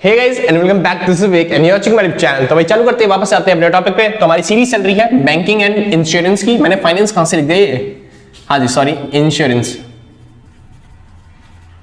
Hey guys and welcome back this is Vivek and you are watching my channel. तो भाई चालू करते हैं, वापस आते हैं अपने टॉपिक पे। तो हमारी सीरीज चल रही है बैंकिंग एंड इंश्योरेंस की। मैंने फाइनेंस कहां से लिख दिया, हाँ जी सॉरी, इंश्योरेंस।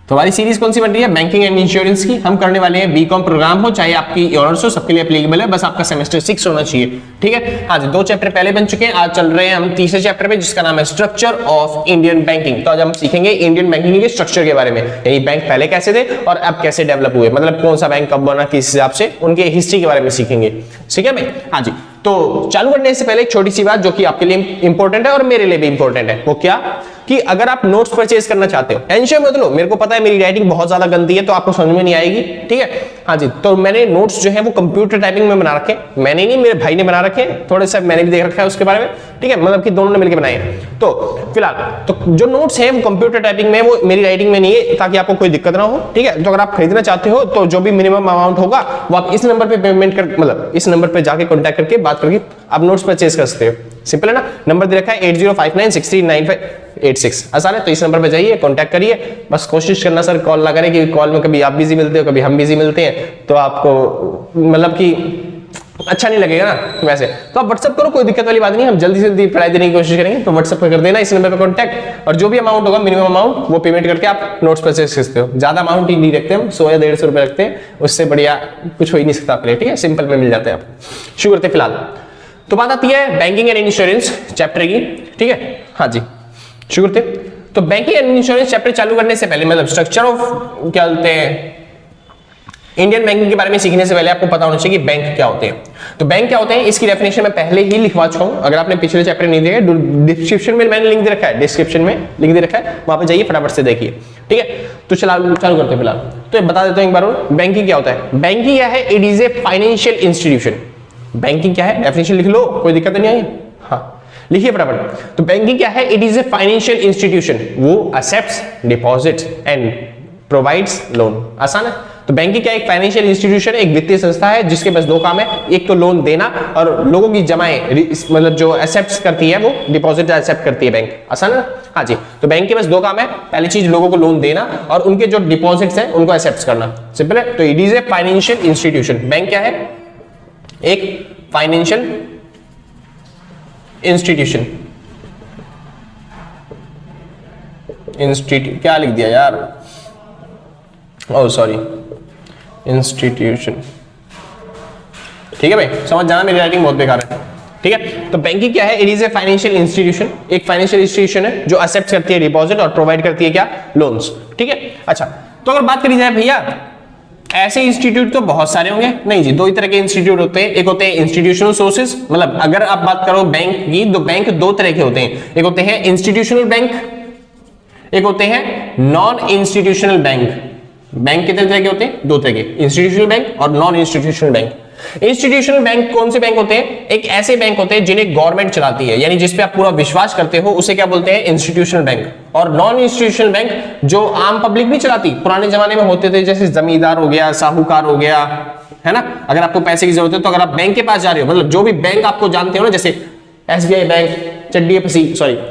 तो हमारी सीरीज कौन सी बन रही है, बैंकिंग एंड इंश्योरेंस की। हम करने वाले हैं बीकॉम प्रोग्राम हो चाहे आपकी ऑनर्स हो, सबके लिए एप्लीकेबल है, बस आपका सेमेस्टर 6 होना चाहिए, ठीक है। हाँ जी, 2 चैप्टर पहले बन चुके हैं, आज चल रहे हैं हम तीसरे चैप्टर पे जिसका नाम है स्ट्रक्चर ऑफ इंडियन बैंकिंग। तो आज हम सीखेंगे इंडियन बैंकिंग के स्ट्रक्चर के बारे में, यानी बैंक पहले कैसे थे और अब कैसे डेवलप हुए, मतलब कौन सा बैंक कब बना, किस हिसाब से, उनके हिस्ट्री के बारे में सीखेंगे, ठीक है भाई। हाँ जी, तो चालू करने से पहले एक छोटी सी बात जो कि आपके लिए इंपॉर्टेंट है और मेरे लिए भी इंपॉर्टेंट है, वो क्या कि अगर आप नोट्स परचेज करना चाहते हो, टेंशन मत लो, मेरे को पता है मेरी राइटिंग बहुत ज्यादा गंदी है तो आपको समझ में नहीं आएगी, ठीक है। हाँ जी, तो मैंने नोट्स जो है वो कंप्यूटर टाइपिंग में बना रखे, मैंने नहीं मेरे भाई ने बना रखे, थोड़े से मैंने भी देख रखा है उसके बारे में, ठीक है, मतलब कि दोनों ने मिलकर बनाए हैं। तो फिलहाल तो जो नोट्स हैं वो कंप्यूटर टाइपिंग में, वो मेरी राइटिंग में नहीं है, ताकि आपको कोई दिक्कत ना हो, ठीक है। तो अगर आप खरीदना चाहते हो तो जो भी मिनिमम अमाउंट होगा वो आप इस नंबर पे पेमेंट कर, मतलब इस नंबर पे जाके कॉन्टैक्ट करके बात करके आप नोट्स परचेज कर सकते हो। सिंपल है ना, नंबर दे रखा है 8059639586, आसान है। तो इस नंबर पे जाइए, कांटेक्ट करिए, बस कोशिश करना सर कॉल ना करें, क्योंकि कॉल में कभी आप बिजी मिलते हो कभी हम बिजी मिलते हैं, तो आपको मतलब कि अच्छा नहीं लगेगा ना वैसे। तो आप व्हाट्सअप करो, कोई दिक्कत वाली बात नहीं, हम जल्दी से जल्दी पढ़ाई देने की कोशिश करेंगे। तो व्हाट्सअप कर देना, इस नंबर पे कांटेक्ट, और जो भी अमाउंट होगा मिनिमम अमाउंट वो पेमेंट करके आप नोट्स परचेज कर सकते हो। ज्यादा अमाउंट ही नहीं रखते हम, 100 या 150 रुपए रखते हैं, उससे बढ़िया कुछ हो ही नहीं सकता आपके लिए, ठीक है। सिंपल में मिल जाते हैं आप। शुरू करते हैं फिलहाल। तो बात आती है बैंकिंग एंड इंश्योरेंस चैप्टर की, ठीक है। हाँ जी, शुरू करते हैं। तो बैंकिंग एंड इंश्योरेंस चैप्टर चालू करने से पहले, मतलब स्ट्रक्चर ऑफ क्या बोलते हैं इंडियन बैंकिंग के बारे में सीखने से पहले आपको पता होना चाहिए कि बैंक क्या होते हैं। तो बैंक क्या होते हैं इसकी डेफिनेशन मैं पहले ही लिखवा चुका हूं, अगर आपने पिछले चैप्टर नहीं देखा, डिस्क्रिप्शन में मैंने लिंक दे रखा है, डिस्क्रिप्शन में लिंक दे रखा है, वहां पे जाइए फटाफट से देखिए, ठीक है। तो चालू करते हैं फिलहाल। तो बता देता हूं एक बार और, बैंकिंग क्या होता है। बैंकिंग क्या है, it is a financial institution. Banking क्या है, डेफिनेशन लिख लो, कोई दिक्कत नहीं आई, हाँ लिखिए फटाफट। तो बैंकिंग क्या है, it is a financial institution, वो accepts deposits and provides loan, आसान है। तो बैंकिंग क्या है, एक फाइनेंशियल इंस्टीट्यूशन, एक वित्तीय संस्था है जिसके बस 2 काम है, एक तो लोन देना और लोगों की जमाएं मतलब जो एक्सेप्ट करती है, वो डिपॉजिट एक्सेप्ट करती है बैंक, आसान है। हाँ जी, तो बैंक के बस 2 काम है, पहली चीज लोगों को लोन देना और उनके जो डिपॉजिट्स हैं उनको एक्सेप्ट करना, सिंपल है। तो it is a financial institution. Bank क्या है, एक फाइनेंशियल इंस्टीट्यूशन। इंस्टीट्यूट क्या लिख दिया यार, ओह सॉरी, इंस्टीट्यूशन, ठीक है भाई, समझ जाना मेरी राइटिंग बहुत बेकार है, ठीक है। तो बैंकिंग क्या है, it is a financial institution, एक फाइनेंशियल इंस्टीट्यूशन है जो एक्सेप्ट करती है डिपॉजिट और प्रोवाइड करती है क्या, लोन्स, ठीक है। अच्छा, तो अगर बात करी जाए भैया, ऐसे इंस्टीट्यूट तो बहुत सारे होंगे, नहीं जी, 2 ही तरह के इंस्टीट्यूट होते हैं। एक होते हैं इंस्टीट्यूशनल सोर्सेज, मतलब अगर आप बात करो बैंक की, तो बैंक 2 तरह के होते हैं, एक होते हैं इंस्टीट्यूशनल बैंक, एक होते हैं नॉन इंस्टीट्यूशनल बैंक। बैंक कितने तरह के होते हैं, 2 तरह के, इंस्टीट्यूशनल बैंक और non institutional bank. Institutional bank कौन से बैंक होते हैं, एक ऐसे बैंक होते हैं जिन्हें गवर्नमेंट चलाती है, यानी जिस पे आप पूरा विश्वास करते हो, उसे क्या बोलते हैं, इंस्टीट्यूशनल बैंक। और नॉन इंस्टीट्यूशनल बैंक जो आम पब्लिक नहीं चलाती, पुराने जमाने में होते थे, जैसे जमींदार हो गया, साहूकार हो गया, है ना। अगर आपको पैसे की जरूरत है तो अगर आप बैंक के पास जा रहे हो, मतलब जो भी बैंक आपको जानते हो ना, जैसे SBI बैंक,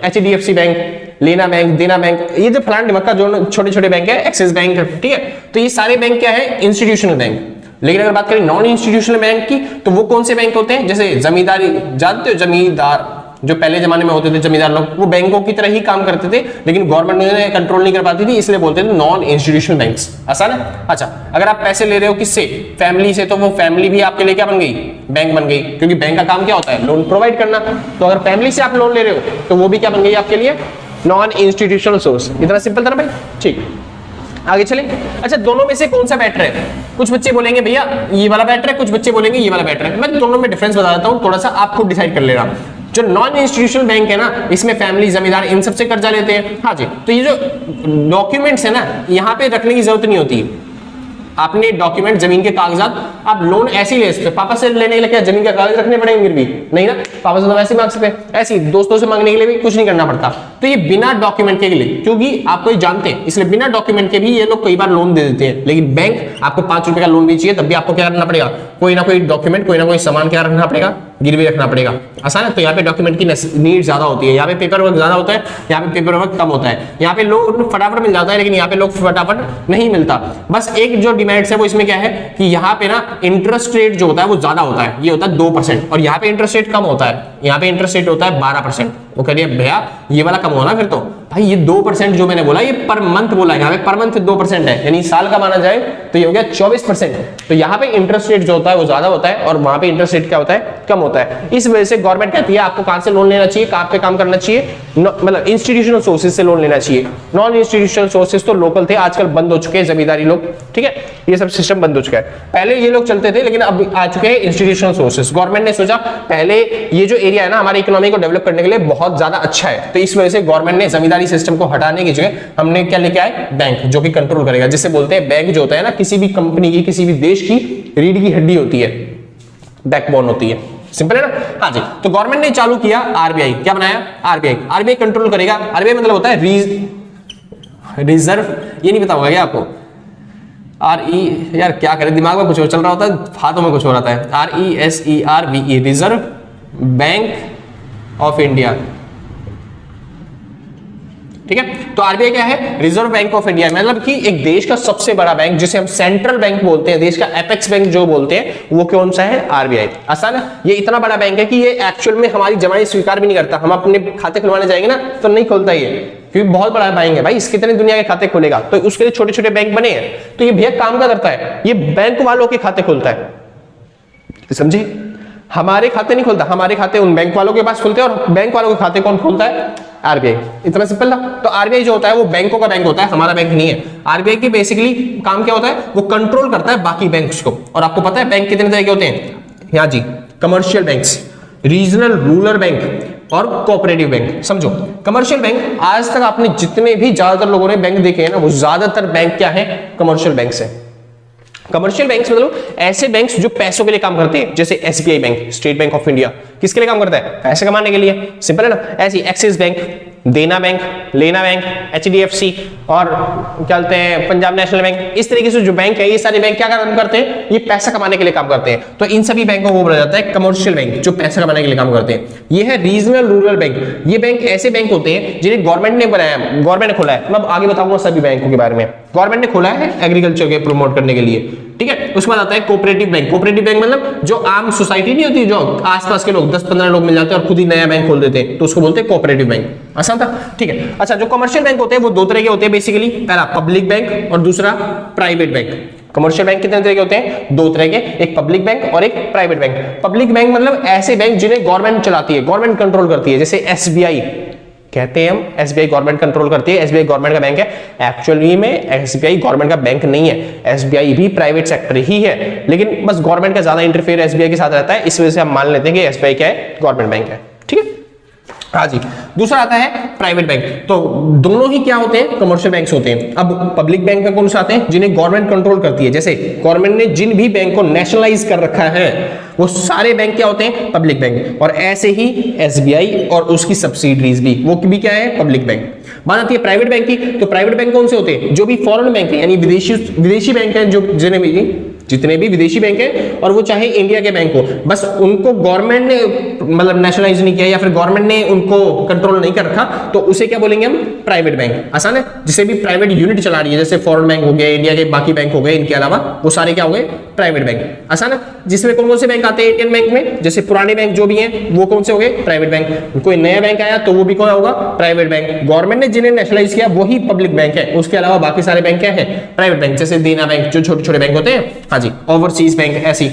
HDFC बैंक, लेना बैंक, देना बैंक, ये जो फलाना ढिमका जो छोटे छोटे बैंक है, एक्सिस बैंक, ठीक है। तो ये सारे बैंक क्या है, इंस्टीट्यूशनल बैंक। लेकिन अगर बात करें नॉन इंस्टीट्यूशनल बैंक की, तो वो कौन से बैंक होते हैं, जैसे जमींदारी, जानते हो जमींदार, जो पहले जमाने में होते थे जमींदार लोग, वो बैंकों की तरह ही काम करते थे, लेकिन गवर्नमेंट उन्हें कंट्रोल नहीं कर पाती थी, इसलिए बोलते थे नॉन इंस्टीट्यूशनल बैंक्स, आसान है। अच्छा, अगर आप पैसे ले रहे हो किससे, फैमिली से, तो वो फैमिली भी आपके लिए क्या बन गई, बैंक बन गई, क्योंकि बैंक का काम क्या होता है, लोन प्रोवाइड करना। तो अगर फैमिली से आप लोन ले रहे हो तो वो भी क्या बन गई आपके लिए, नॉन इंस्टीट्यूशनल सोर्स। इतना सिंपल था ना भाई, ठीक, आगे चलें। अच्छा, दोनों में से कौन सा बेटर है, कुछ बच्चे बोलेंगे भैया ये वाला बेटर है, कुछ बच्चे बोलेंगे ये वाला बेटर है। मैं दोनों में डिफरेंस बता देता हूं, थोड़ा सा आप खुद डिसाइड कर लेना। जो नॉन इंस्टीट्यूशनल बैंक है ना, इसमें फैमिली, जमींदार, इन सबसे कर्जा लेते हैं, हाँ जी। तो ये जो डॉक्यूमेंट्स है ना, यहाँ पे रखने की जरूरत नहीं होती, आपने डॉक्यूमेंट, जमीन के कागजात, आप लोन ऐसे ही ले सकते हो। पापा से लेने के लिए क्या जमीन का कागज रखने पड़ेंगे, फिर भी नहीं ना, पापा से तो वैसे मांग सकते हैं, ऐसे ही दोस्तों से मांगने के लिए भी कुछ नहीं करना पड़ता। तो ये बिना डॉक्यूमेंट के लिए, क्योंकि आपको ये जानते हैं, इसलिए बिना डॉक्यूमेंट के भी ये लोग कई बार लोन दे देते हैं। लेकिन बैंक आपको 5 रुपए का लोन भी चाहिए, तब भी आपको क्या करना पड़ेगा, कोई ना कोई डॉक्यूमेंट, कोई ना कोई सामान क्या रखना पड़ेगा, गिरवी रखना पड़ेगा। आसान है। तो यहाँ पे डॉक्यूमेंट की नीड ज्यादा होती है, यहाँ पे पेपर वर्क ज्यादा होता है, यहाँ पे पेपर वर्क कम होता है। यहाँ पे लोग फटाफट मिल जाता है, लेकिन यहाँ पे लोग फटाफट नहीं मिलता। बस एक जो डिमेरिट्स है वो इसमें क्या है कि यहाँ पे ना इंटरेस्ट रेट जो होता है वो ज्यादा होता है, ये होता है 2%, और यहाँ पे इंटरेस्ट रेट कम होता है, यहाँ पे इंटरेस्ट रेट होता है 12%। वो कह रही है भैया ये वाला कम होना, फिर तो भाई ये 2% जो मैंने बोला ये पर मंथ बोला है, यहाँ पे पर मंथ 2% है, यानी साल का माना जाए तो ये हो गया 24%। तो यहाँ पे इंटरेस्ट रेट जो होता है वो ज्यादा होता है, और वहां पे इंटरेस्ट रेट क्या होता है, कम होता है। इस वजह से गवर्नमेंट कहती है आपको कहां से लोन लेना चाहिए, कहां पे काम करना चाहिए, मतलब इंस्टीट्यूशनल सोर्सेज से लोन लेना चाहिए। नॉन इंस्टीट्यूशनल सोर्सेज तो लोकल थे, आजकल बंद हो चुके हैं, जमींदारी लोग, ठीक है, ये सब सिस्टम बंद हो चुका है। पहले ये लोग चलते थे, लेकिन अब आ चुके हैं इंस्टीट्यूशनल सोर्सेज। गवर्नमेंट ने सोचा पहले ये जो एरिया है ना हमारी इकोनॉमी को डेवलप करने के लिए बहुत ज्यादा अच्छा है, तो इस वजह से गवर्नमेंट ने जमींदारी सिस्टम को हटाने की जगह हमने क्या लेके आए, बैंक, जो कि कंट्रोल करेगा। जिसे बोलते हैं बैंक जो होता है ना किसी भी कंपनी की, किसी भी देश की रीढ़ की हड्डी होती है, बैकबोन होती है। सिंपल है ना। हाँ जी। तो गवर्नमेंट ने चालू किया आरबीआई, क्या बनाया, आरबीआई। आरबीआई कंट्रोल करेगा। आरबीआई मतलब होता है रिजर्व, ये नहीं पता होगा क्या आपको, यार क्या करें, दिमाग में कुछ और चल रहा होता है, हाथों में कुछ हो रहा है। RESERVE, reserve bank of India, ठीक है। तो आरबीआई क्या है, रिजर्व बैंक ऑफ इंडिया, मतलब कि एक देश का सबसे बड़ा बैंक जिसे हम सेंट्रल बैंक बोलते हैं, देश का एपेक्स बैंक जो बोलते हैं, वो कौन सा है, आरबीआई। आसान है। ये इतना बड़ा बैंक है कि ये एक्चुअल में हमारी जमाई स्वीकार भी नहीं करता। हम अपने खाते खुलवाने जाएंगे ना तो नहीं खुलता ये, क्योंकि बहुत बड़ा बैंक है भाई, इसके कितने दुनिया के खाते खुलेगा, तो उसके लिए छोटे छोटे बैंक बने हैं। तो ये भैया काम क्या करता है, ये बैंक वालों के खाते खुलता है, समझे, हमारे खाते नहीं खुलता, हमारे खाते उन बैंक वालों के पास खुलते हैं, और बैंक वालों के खाते कौन खोलता है, आरबीआई। इतना सिंपल ना। तो आरबीआई जो होता है वो बैंकों का बैंक होता है, हमारा बैंक नहीं है। आरबीआई के बेसिकली काम क्या होता है, वो कंट्रोल करता है बाकी बैंक्स को। और आपको पता है बैंक कितने तरह के होते हैं, यहाँ जी, commercial banks, regional rural bank और कोऑपरेटिव बैंक। समझो, कमर्शियल बैंक, आज तक आपने जितने भी ज्यादातर लोगों ने बैंक देखे हैं ना, वो ज्यादातर बैंक क्या है, कमर्शियल बैंक्स है। कमर्शियल बैंक्स मतलब ऐसे बैंक्स जो पैसों के लिए काम करते हैं, जैसे SBI bank, state bank of India, किसके लिए काम करता है, पैसे कमाने के लिए। सिंपल है ना। ऐसी एक्सिस बैंक, देना बैंक, लेना बैंक, एचडीएफसी और क्या कहते हैं पंजाब नेशनल बैंक, इस तरीके से जो बैंक है ये सारे बैंक क्या काम करते हैं, ये पैसा कमाने के लिए काम करते हैं। तो इन सभी बैंकों को बोला जाता है कमर्शियल बैंक, जो पैसा कमाने के लिए काम करते हैं। ये है रीजनल रूरल बैंक। ये बैंक ऐसे बैंक होते हैं जिन्हें गवर्नमेंट ने बनाया, गवर्नमेंट ने खोला है। मैं आगे बताऊंगा सभी बैंकों के बारे में। गवर्नमेंट ने खोला है एग्रीकल्चर के प्रमोट करने के लिए, ठीक है। उसके बाद आता है कोऑपरेटिव बैंक। कोऑपरेटिव बैंक मतलब जो आम सोसाइटी नहीं होती, जो आसपास के लोग 10-15 लोग मिल जाते हैं और खुद ही नया बैंक खोल देते हैं, तो उसको बोलते हैं कोऑपरेटिव बैंक। आसान था, ठीक है। अच्छा, जो कमर्शियल बैंक होते हैं वो दो तरह के होते हैं बेसिकली, पहला पब्लिक बैंक और दूसरा प्राइवेट बैंक। कमर्शियल बैंक कितने तरह के होते हैं, दो तरह के, एक पब्लिक बैंक और एक प्राइवेट बैंक। पब्लिक बैंक मतलब ऐसे बैंक जिन्हें गवर्नमेंट चलाती है, गवर्नमेंट कंट्रोल करती है, जैसे एसबीआई कहते हैं हम, एसबीआई गवर्नमेंट कंट्रोल करती है, एसबीआई गवर्नमेंट का बैंक है। एक्चुअली में एसबीआई गवर्नमेंट का बैंक नहीं है, एसबीआई भी प्राइवेट सेक्टर ही है, लेकिन बस गवर्नमेंट का ज्यादा इंटरफेयर एसबीआई के साथ रहता है, इस वजह से हम मान लेते हैं कि एसबीआई क्या है, गवर्नमेंट बैंक है, ठीक है। हाँ जी। दूसरा आता है प्राइवेट बैंक। तो दोनों ही क्या होते हैं, कमर्शियल बैंक्स होते हैं। अब पब्लिक बैंक में कौन से आते हैं, जिन्हें गवर्नमेंट कंट्रोल करती है, जैसे गवर्नमेंट ने जिन भी बैंक को नेशनलाइज कर रखा है वो सारे बैंक क्या होते हैं, पब्लिक बैंक। और ऐसे ही एसबीआई और उसकी सब्सिडरीज भी, वो भी क्या है, पब्लिक बैंक। बात आती है प्राइवेट बैंक की। तो प्राइवेट बैंक कौन से होते हैं, जो भी फॉरेन बैंक है, यानी विदेशी बैंक है, जो जितने भी विदेशी बैंक है, और वो चाहे इंडिया के बैंक हो, बस उनको गवर्नमेंट ने मतलब नेशनलाइज नहीं किया या फिर गवर्नमेंट ने उनको कंट्रोल नहीं कर रखा, तो उसे क्या बोलेंगे हम, प्राइवेट बैंक। आसान है। जिसे भी प्राइवेट यूनिट चला रही है, जैसे फॉरेन बैंक हो गए, इंडिया के बाकी बैंक हो गए, इनके अलावा वो सारे क्या हो गए, प्राइवेट बैंक। आसान है। जिसमें कौन कौन से बैंक आते हैं इंडियन बैंक में, जैसे पुराने बैंक जो भी हैं वो कौन से हो गए, प्राइवेट बैंक। कोई नया बैंक आया तो वो भी कौन होगा, प्राइवेट बैंक। गवर्नमेंट ने जिन्हें नेशनलाइज किया वही पब्लिक बैंक है, उसके अलावा बाकी सारे बैंक क्या है, प्राइवेट बैंक। जैसे देना बैंक, जो छोटे छोटे बैंक होते हैं, हाँ जी, ओवरसीज बैंक ऐसी।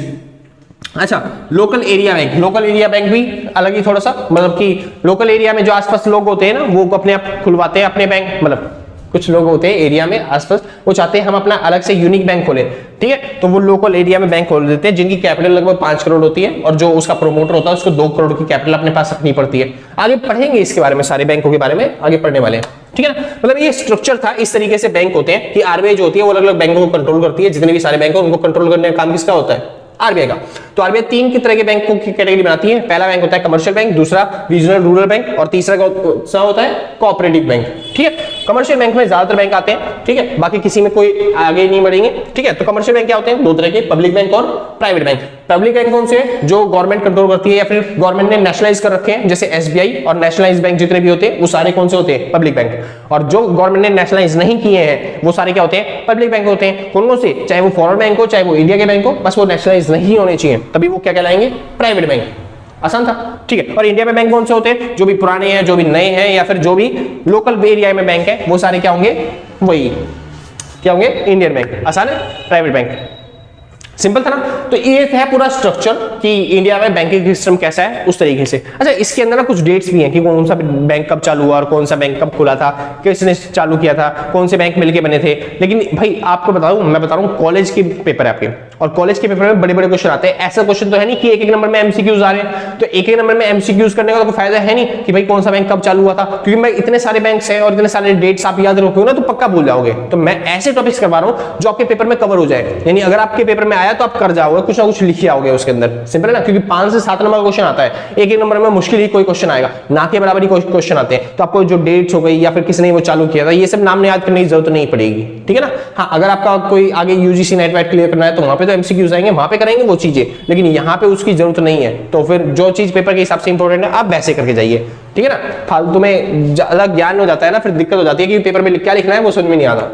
अच्छा, local area bank. Local area bank भी अलग ही थोड़ा सा, मतलब कि लोकल एरिया में जो आसपास लोग होते हैं ना, वो अपने आप खुलवाते हैं अपने बैंक, मतलब कुछ लोग होते हैं एरिया में आसपास, वो चाहते हैं हम अपना अलग से यूनिक बैंक खोले, ठीक है। तो वो लोकल एरिया में बैंक खोल देते हैं, जिनकी कैपिटल लगभग 5 करोड़ होती है, और जो उसका प्रोमोटर होता है उसको 2 करोड़ की कैपिटल अपने पास रखनी पड़ती है। आगे पढ़ेंगे इसके बारे में, सारे बैंकों के बारे में आगे पढ़ने वाले हैं, ठीक है ना। मतलब ये स्ट्रक्चर था, इस तरीके से बैंक होते हैं कि आरबीआई जो होती है वो अलग अलग बैंकों को कंट्रोल करती है। जितने भी सारे बैंक हैं उनको कंट्रोल करने का काम किसका होता है, आरबीआई का। तो आरबीआई तीन की तरह के बैंक को कैटेगरी बनाती है। पहला बैंक होता है कमर्शियल बैंक, दूसरा रीजनल रूरल बैंक और तीसरा कौन होता है कोऑपरेटिव बैंक। ठीक है, कमर्शियल बैंक में ज्यादातर बैंक आते हैं, ठीक है, बाकी किसी में कोई आगे नहीं बढ़ेंगे। ठीक है, तो कमर्शियल बैंक क्या होते हैं, दो तरह के, पब्लिक बैंक और प्राइवेट बैंक। पब्लिक बैंक कौन से हैं, जो गवर्नमेंट कंट्रोल करती है या फिर गवर्नमेंट ने नेशनलाइज कर रखे हैं, जैसे एसबीआई और नेशनलाइज बैंक जितने भी होते हैं वो सारे कौन से होते हैं, पब्लिक बैंक। और जो गवर्नमेंट ने नेशनलाइज नहीं किए हैं वो सारे क्या होते हैं, पब्लिक बैंक होते हैं। कौन कौन से, चाहे वो फॉरेन बैंक हो चाहे वो इंडिया के बैंक हो, बस वो नेशनलाइज नहीं होने चाहिए, तभी वो क्या कहलाएंगे, प्राइवेट बैंक। आसान था, ठीक है। और इंडिया में बैंक कौन से होते हैं, जो भी पुराने हैं, जो भी नए हैं, या फिर जो भी लोकल एरिया में बैंक है, वो सारे क्या होंगे, वही क्या होंगे, इंडियन बैंक। आसान है, प्राइवेट बैंक। सिंपल था ना। तो ये है पूरा स्ट्रक्चर कि इंडिया में बैंकिंग सिस्टम कैसा है उस तरीके से। अच्छा, इसके अंदर ना कुछ डेट्स भी हैं कि कौन सा बैंक कब चालू हुआ और कौन सा बैंक कब खुला था, किसने चालू किया था, कौन से बैंक मिलके बने थे। लेकिन भाई आपको बताऊं, मैं बता रहा हूं, कॉलेज के पेपर है आपके, और कॉलेज के पेपर में बड़े बड़े क्वेश्चन आते हैं। ऐसा क्वेश्चन तो है नहीं कि एक एक नंबर में एमसीक्यूज आ रहे हैं, तो एक एक नंबर में एमसीक्यूज करने का तो कोई फायदा है नहीं कि भाई कौन सा बैंक कब चालू हुआ था, क्योंकि मैं इतने सारे बैंक हैं और इतने सारे डेट्स आप याद रखोगे ना तो पक्का भूल जाओगे। तो मैं ऐसे टॉपिक्स करवा रहा हूं जो आपके पेपर में कवर हो जाए, यानी अगर आपके पेपर में आया तो आप कर जाओगे, कुछ ना कुछ लिख आओगे उसके अंदर। सिंपल है ना, क्योंकि 5 से 7 नंबर का क्वेश्चन आता है, एक एक नंबर में मुश्किल ही कोई क्वेश्चन आएगा, ना के बराबर ही क्वेश्चन आते हैं। तो आपको जो डेट्स हो गई या फिर किसने वो चालू किया था, ये सब नाम याद करने की जरूरत नहीं पड़ेगी, ठीक है ना। हाँ, अगर आपका कोई आगे यूजीसी नेट वेट क्लियर करना है तो वहां पे तो एमसीक्यूज आएंगे, वहां पे करेंगे वो चीजें, लेकिन यहाँ पे उसकी जरूरत नहीं है। तो फिर जो चीज पेपर के हिसाब से इंपॉर्टेंट है आप वैसे करके जाइए, ठीक है ना। फालतू में ज्यादा ज्ञान हो जाता है ना, फिर दिक्कत हो जाती है कि पेपर में क्या लिखना है वो समझ में नहीं आता,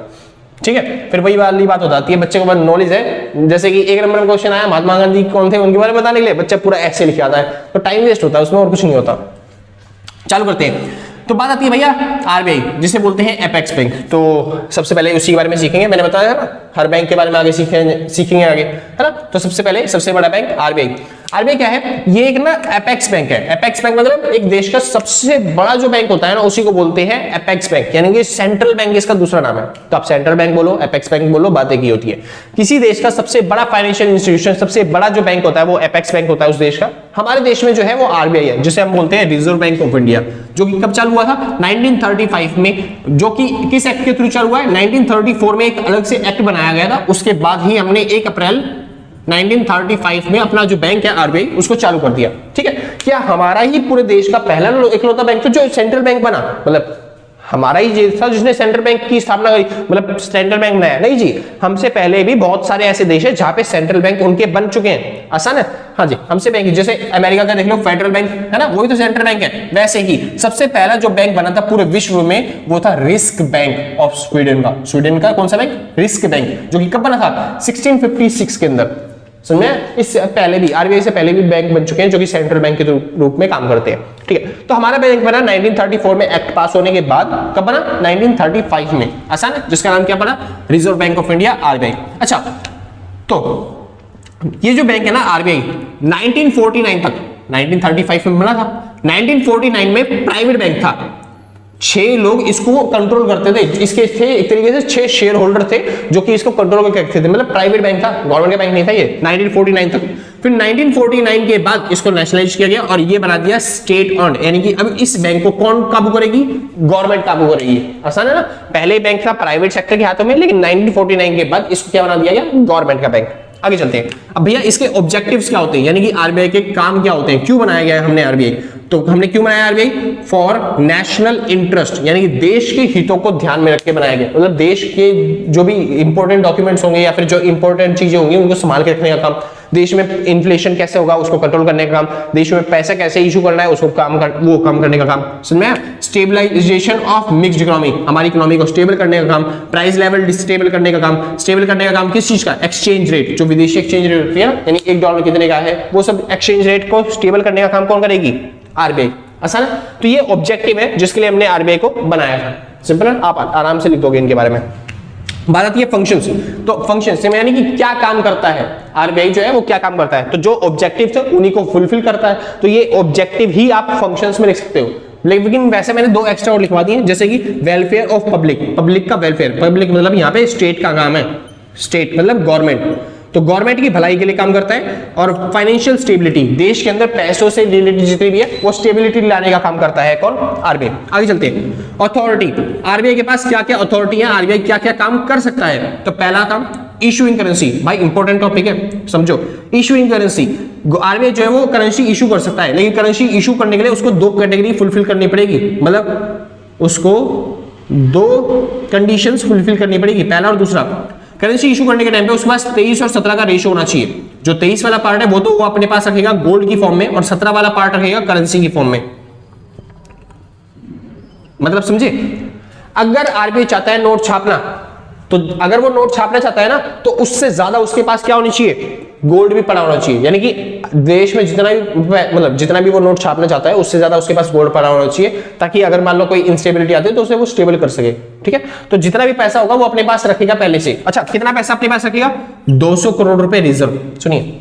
ठीक है। फिर वही वाली बात हो जाती है, बच्चे को बस नॉलेज है, जैसे कि एक नंबर में क्वेश्चन आया महात्मा गांधी कौन थे उनके बारे में बताने के लिए बच्चा पूरा ऐसे लिख आता है, तो टाइम वेस्ट होता है उसमें और कुछ नहीं होता। चालू करते हैं। तो बात आती है भैया आरबीआई, जिसे बोलते हैं एपेक्स बैंक। तो सबसे पहले उसी के बारे में सीखेंगे, मैंने बताया है ना हर बैंक के बारे में आगे सीखेंगे आगे, है ना। तो सबसे पहले सबसे बड़ा बैंक आरबीआई। आरबीआई क्या है, ये एक ना एपेक्स बैंक है। एपेक्स बैंक मतलब एक देश का सबसे बड़ा जो बैंक होता है ना उसी को बोलते हैं एपेक्स बैंक, यानी कि सेंट्रल बैंक इसका दूसरा नाम है। तो आप सेंट्रल बैंक बोलो, एपेक्स बैंक बोलो, बातें की होती है। किसी देश का सबसे बड़ा फाइनेंशियल इंस्टीट्यूशन, सबसे बड़ा जो बैंक होता है वो एपेक्स बैंक होता है उस देश का। हमारे देश में जो है वो आरबीआई है, जिसे हम बोलते हैं रिजर्व बैंक ऑफ इंडिया, जो कि कब चालू हुआ था, 1935 में। जो कि किस एक्ट के थ्रू चालू हुआ है, 1934 में एक अलग से एक्ट बनाया गया था, उसके बाद ही हमने 1 अप्रैल 1935 में अपना जो बैंक है आरबीआई उसको चालू कर दिया, ठीक है। क्या हमारा ही पूरे देश का पहला इकलौता बैंक था जो सेंट्रल बैंक बना, मतलब हमारा ही देश था जिसने सेंट्रल बैंक की स्थापना करी, मतलब सेंट्रल बैंक बनाया? नहीं जी, हमसे पहले भी बहुत सारे ऐसे देश हैं जहां पे सेंट्रल बैंक उनके बन चुके हैं। आसान है, हाँ जी, हमसे बैंक, जैसे अमेरिका का देख लो फेडरल बैंक है ना, वही तो सेंट्रल बैंक है। वैसे ही सबसे पहला जो बैंक बना था पूरे विश्व में वो था रिस्क बैंक ऑफ स्वीडन का। स्वीडन का कौन सा बैंक, रिस्क बैंक, जो कि कब बना था, 1656 के अंदर। समझे, इससे पहले भी आरबीआई से पहले भी बैंक बन चुके हैं जो कि सेंट्रल बैंक के रूप में काम करते हैं, ठीक है। तो हमारा बैंक बना 1934 में, एक्ट पास होने के बाद। कब बना, 1935 में। आसान है, जिसका नाम क्या पड़ा, reserve bank of India, RBI. अच्छा, तो ये जो बैंक है ना आरबीआई 1949 तक, 1935 में बना था, 1949 में प्राइवेट बैंक था। 6 लोग इसको कंट्रोल करते थे, इसके थे एक तरीके से 6 शेयर होल्डर थे जो कि इसको कंट्रोल करके रखते थे, मतलब प्राइवेट बैंक था, गवर्नमेंट का बैंक नहीं था ये 1949 तक। फिर 1949 के बाद इसको नेशनलाइज किया गया और ये बना दिया स्टेट ऑन्ड, यानी कि अब इस बैंक को कौन काबू करेगी, गवर्नमेंट काबू करेगी। आसान है ना, पहले बैंक था प्राइवेट सेक्टर के हाथों में, लेकिन 1949 के बाद इसको क्या बना दिया गया, गवर्नमेंट का बैंक। आगे चलते हैं। अब भैया इसके ऑब्जेक्टिव्स क्या होते हैं, यानी कि आरबीआई के काम क्या होते हैं, क्यों बनाया गया है हमने आरबीआई। तो हमने क्यों बनाया आरबीआई, फॉर नेशनल इंटरेस्ट, यानी कि देश के हितों को ध्यान में रख के बनाया गया। मतलब देश के जो भी इंपॉर्टेंट डॉक्यूमेंट्स होंगे या फिर जो इंपॉर्टेंट चीजें होंगी उनको संभाल के रखने का काम, देश में इन्फ्लेशन कैसे होगा उसको कंट्रोल करने का काम, देश में पैसा कैसे इशू करना है उसको काम करने का काम। समझ में, स्टेबलाइजेशन ऑफ मिक्स्ड इकोनॉमी, हमारी इकोनॉमी को स्टेबल करने का काम, प्राइस लेवल डिस्टेबल करने का काम। स्टेबल करने का काम किस चीज का, एक्सचेंज रेट, जो विदेशी एक्सचेंज रेट होती है ना, यानी $1 कितने का है, वो सब एक्सचेंज रेट को स्टेबल करने का काम कौन करेगी, आरबीआई। आसान है, तो ये ऑब्जेक्टिव है जिसके लिए हमने आरबीआई को बनाया था। सिंपल है, आप आराम से लिख दोगे इनके बारे में। बात आती है फंक्शंस। तो फंक्शंस यानी कि क्या काम करता है आरबीआई जो है वो क्या काम करता है, तो जो ऑब्जेक्टिव थे उन्हीं को फुलफिल करता है। तो ये ऑब्जेक्टिव ही आप फंक्शंस में लिख सकते हो, लेकिन वैसे मैंने 2 एक्स्ट्रा और लिखवा दिए, जैसे कि वेलफेयर ऑफ पब्लिक, पब्लिक का वेलफेयर, पब्लिक मतलब यहाँ पे स्टेट का काम है, स्टेट मतलब गवर्नमेंट, तो गवर्नमेंट की भलाई के लिए काम करता है। और फाइनेंशियल स्टेबिलिटी, देश के अंदर पैसों से रिलेटेड जितनी भी है वो स्टेबिलिटी लाने का काम करता है कौन, आरबीआई। आगे चलते हैं। अथॉरिटी, आरबीआई के पास क्या क्या अथॉरिटी है, आरबीआई क्या क्या काम कर सकता है। तो पहला काम इशूइंग करेंसी, भाई इंपॉर्टेंट टॉपिक है, समझो। इशूइंग करेंसी, आरबीआई जो है वो करेंसी इशू कर सकता है, लेकिन करेंसी इशू करने के लिए उसको दो कैटेगरी फुलफिल करनी पड़ेगी, मतलब उसको दो कंडीशंस फुलफिल करनी पड़ेगी, पहला और दूसरा। करेंसी इशू करने के टाइम पे उसके पास 23 और 17 का रेशियो होना चाहिए। जो 23 वाला पार्ट है वो तो वो अपने पास रखेगा गोल्ड की फॉर्म में, और 17 वाला पार्ट रखेगा करेंसी की फॉर्म में, मतलब समझे। अगर आरबीआई चाहता है नोट छापना, तो अगर वो नोट छापना चाहता है ना, तो उससे ज्यादा उसके पास क्या होनी चाहिए, गोल्ड भी पड़ा होना चाहिए। यानी कि देश में जितना भी मतलब जितना भी वो नोट छापना चाहता है उससे ज्यादा उसके पास गोल्ड पड़ा होना चाहिए, ताकि अगर मान लो कोई इंस्टेबिलिटी आती है तो उसे वो स्टेबल कर सके, ठीक है। तो जितना भी पैसा होगा वो अपने पास रखेगा पहले से। अच्छा, कितना पैसा अपने पास रखेगा, 200 करोड़ रुपए रिजर्व। सुनिए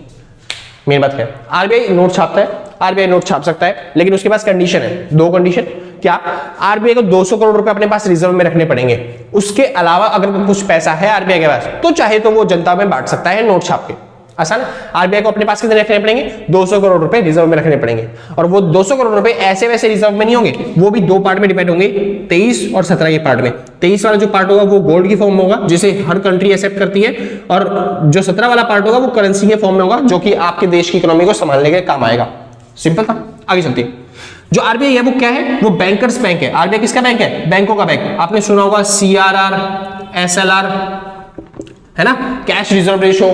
मेन बात है, आरबीआई नोट छापता है, आरबीआई नोट छाप सकता है, लेकिन उसके पास कंडीशन है, दो कंडीशन। क्या, आरबीआई को 200 करोड़ रुपए अपने पास रिजर्व में रखने पड़ेंगे। उसके अलावा अगर कुछ पैसा है आरबीआई के पास तो चाहे तो वो जनता में बांट सकता है नोट छाप के, आसान है। आरबीआई को अपने पास कितने रखने पड़ेंगे, 200 करोड़ रुपए रिजर्व में रखने पड़ेंगे। और वो 200 करोड़ रुपए ऐसे वैसे रिजर्व में नहीं होंगे, वो भी दो पार्ट में डिपेंड होंगे, 23 और 17 के पार्ट में। 23 वाला जो पार्ट होगा वो गोल्ड की फॉर्म में होगा, जिसे हर कंट्री एक्सेप्ट करती है, और जो 17 वाला पार्ट होगा वो करेंसी के फॉर्म में होगा, जो कि आपके देश की इकोनॉमी को संभालने के काम आएगा। सिंपल था, आगे चलते हैं। जो आरबीआई है वो क्या है, वो बैंकर्स बैंक है। आरबीआई किसका बैंक है, बैंकों का बैंक। आपने सुना होगा सीआरआर, एसएलआर, है ना, कैश रिजर्व रेशो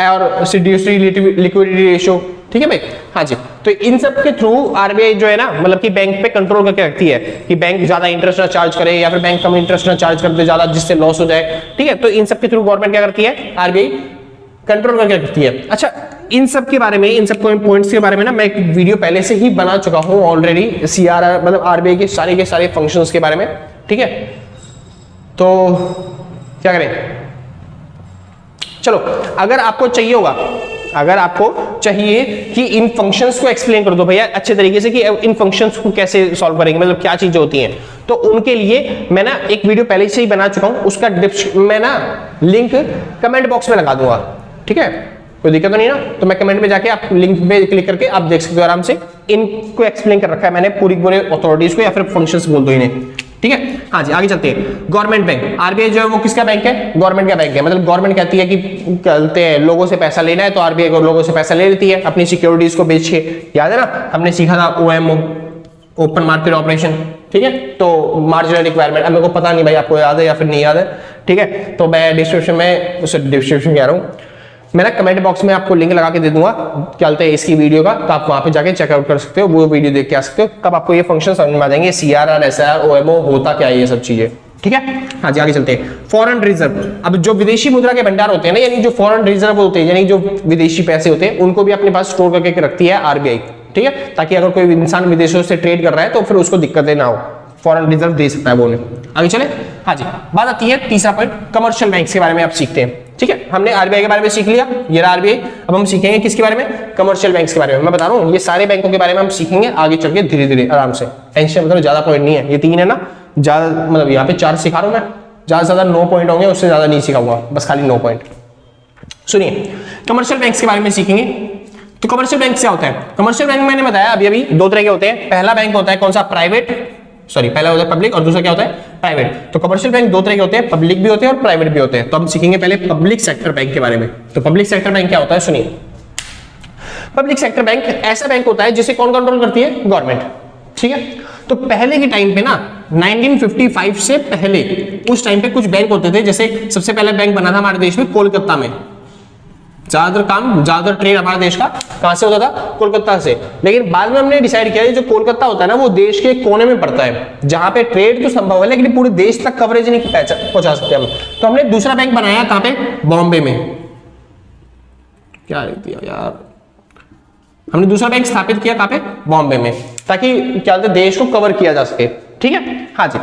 और सीडीएसटी लिक्विडिटी रेशो, ठीक है भाई। हाँ जी, तो इन सब के थ्रू आरबीआई जो है ना, मतलब कि बैंक पे कंट्रोल करके रखती है कि बैंक ज्यादा इंटरेस्ट ना चार्ज करे या फिर बैंक कम इंटरेस्ट ना चार्ज कर दे ज्यादा, जिससे लॉस हो जाए, ठीक है। तो इन सब के थ्रू गवर्नमेंट क्या करती है, आरबीआई कंट्रोल करके रखती है। अच्छा, इन सब के बारे में, इन सब पॉइंट्स के बारे में ना मैं एक वीडियो पहले से ही बना चुका हूं ऑलरेडी, सीआरआर मतलब आरबीआई के सारे फंक्शंस के बारे में, ठीक है। तो क्या करें, चलो, अगर आपको चाहिए होगा, अगर आपको चाहिए कि इन फंक्शंस को एक्सप्लेन कर दो भैया अच्छे तरीके से कि इन फंक्शंस को कैसे सॉल्व करेंगे, मतलब क्या चीजें होती हैं, तो उनके लिए मैं ना एक वीडियो पहले से ही बना चुका हूं, उसका मैं ना लिंक कमेंट बॉक्स में लगा दूंगा, ठीक है। कोई दिक्कत तो नहीं ना, तो मैं कमेंट में जाके आप लिंक पे क्लिक करके आप देख सकते हो आराम से। इनको एक्सप्लेन कर रखा है मैंने पूरी अथॉरिटीज को, या फिर फंक्शंस बोल दो इन्हें, ठीक है। हाँ जी, आगे चलते हैं। गवर्नमेंट बैंक, आरबीआई जो है वो किसका बैंक है, गवर्नमेंट का बैंक है। मतलब गवर्नमेंट कहती है कि कहते हैं लोगों से पैसा लेना है, तो आरबीआई को लोगों से पैसा ले लेती है अपनी सिक्योरिटीज को बेच के। याद है ना, हमने सीखा था ओएमओ, ओपन मार्केट ऑपरेशन, ठीक है। तो मार्जिनल रिक्वायरमेंट, अब मेरे को पता नहीं भाई आपको याद है या फिर नहीं याद है, ठीक है। तो मैं डिस्क्रिप्शन में, उसे डिस्क्रिप्शन कह रहा हूँ, मैं ना कमेंट बॉक्स में आपको लिंक लगा के दे दूंगा क्या बोलते हैं इसकी वीडियो का, तो आप वहां पे जाके चेकआउट कर सकते हो, वो वीडियो देख के आ सकते हो, तब आपको ये फंक्शन समझ में आ जाएंगे, सीआरआर, एसआर, ओएमओ होता क्या है, ये सब चीजें, ठीक है। हाँ जी, आगे चलते हैं। फॉरेन रिजर्व, अब जो विदेशी मुद्रा के भंडार होते हैं ना, यानी जो फॉरेन रिजर्व होते हैं, यानी जो विदेशी पैसे होते हैं, उनको भी अपने पास स्टोर करके रखती है आरबीआई, ठीक है, ताकि अगर कोई इंसान विदेशों से ट्रेड कर रहा है तो फिर उसको दिक्कतें ना हो, फॉरेन रिजर्व दे सकता है वो उन्हें। आगे चले। हाँ जी, बात आती है तीसरा पॉइंट, कमर्शियल बैंक के बारे में आप सीखते हैं, ठीक है। हमने आरबीआई के बारे में सीख लिया, ये रहा आरबीआई। अब हम सीखेंगे किसके बारे में, कमर्शियल बैंक्स के बारे में। मैं बता रहा हूँ ये सारे बैंकों के बारे में हम सीखेंगे आगे चल के धीरे धीरे आराम से, टेंशन मतलब ज्यादा पॉइंट नहीं है, ये 3 है ना, ज्यादा मतलब यहाँ पे 4 सिखा रहा हूँ मैं, ज्यादा से ज्यादा 9 पॉइंट होंगे, उससे ज्यादा नहीं सिखाऊंगा, बस खाली 9 पॉइंट। सुनिए, कमर्शियल बैंक्स के बारे में सीखेंगे। तो कमर्शियल बैंक क्या होता है, कमर्शियल बैंक मैंने बताया अभी 2 तरह के होते हैं। पहला बैंक होता है कौन सा, पहला होता है पब्लिक और दूसरा क्या होता है, प्राइवेट। तो कमर्शियल बैंक 2 तरह के होते हैं, पब्लिक भी होते हैं और प्राइवेट भी होते हैं। तो हम सीखेंगे पहले पब्लिक सेक्टर बैंक के बारे में। तो पब्लिक सेक्टर बैंक क्या होता है, सुनिए। पब्लिक सेक्टर बैंक ऐसा बैंक होता है जिसे कौन कंट्रोल करती है, गवर्नमेंट, ठीक है। तो पहले के टाइम पे ना 1955 से पहले उस टाइम पे कुछ बैंक होते थे, जैसे सबसे पहला बैंक बना था हमारे देश में कोलकाता में। ज्यादातर ट्रेड हमारे देश का कहां से होता था, कोलकाता से। लेकिन बाद में हमने डिसाइड किया जो कोलकाता होता है ना, वो देश के कोने में पड़ता है, जहां पे ट्रेड तो संभव है लेकिन पूरे देश तक कवरेज नहीं पहुंचा सकते हम। तो हमने दूसरा बैंक बनाया कहां पे, बॉम्बे में। क्या दिया यार, हमने दूसरा बैंक स्थापित किया कहां पे, बॉम्बे में, ताकि क्या बोलते देश को कवर किया जा सके, ठीक है। हाँ जी,